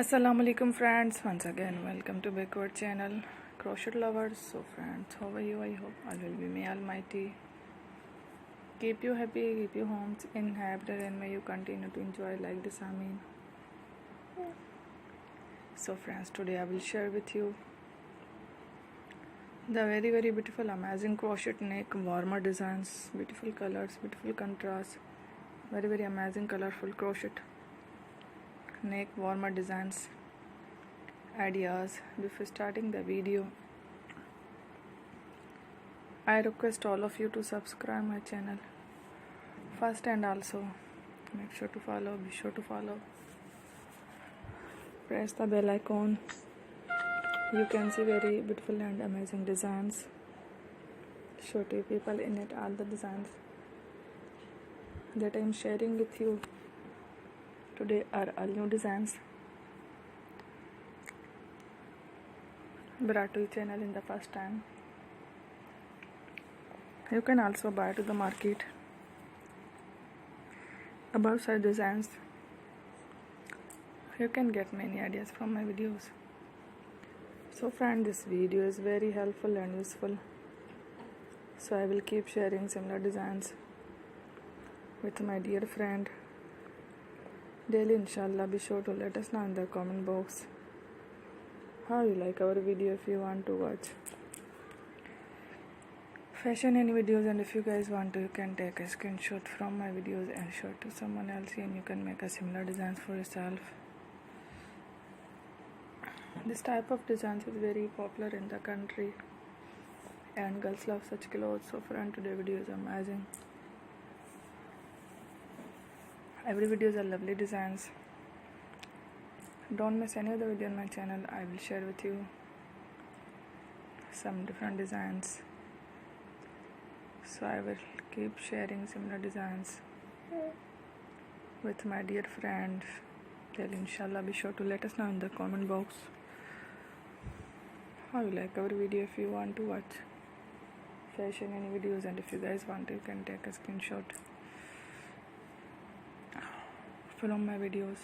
Assalamu alaikum friends, once again welcome to backward channel crochet lovers. So friends, how are you? I hope all will be may almighty keep you happy, keep you homes inhabited, and may you continue to enjoy like this. Amin. So friends, today I will share with you the very beautiful amazing crochet neck warmer designs, beautiful colors, beautiful contrast, very amazing colorful crochet neck warmer designs ideas. Before starting the video, I request all of you to subscribe my channel first, and also make sure to follow, be sure to follow, press the bell icon. You can see very beautiful and amazing designs, show to people in it. All the designs that I am sharing with you today are all new designs brought to your channel in the first time. You can also buy to the market above such designs. You can get many ideas from my videos. So friend, this video is very helpful and useful, so I will keep sharing similar designs with my dear friend daily, inshallah. Be sure to let us know in the comment box how you like our video. If you want to watch fashion any videos, and if you guys want to, you can take a screenshot from my videos and show it to someone else, and you can make a similar designs for yourself. This type of designs is very popular in the country and girls love such clothes. So friend, today video is amazing. Every video is a lovely designs. Don't miss any other video on my channel. I will share with you some different designs, so I will keep sharing similar designs with my dear friends. Then inshallah, be sure to let us know in the comment box how you like our video. If you want to watch fashion any videos, and if you guys want to, you can take a screenshot from my videos.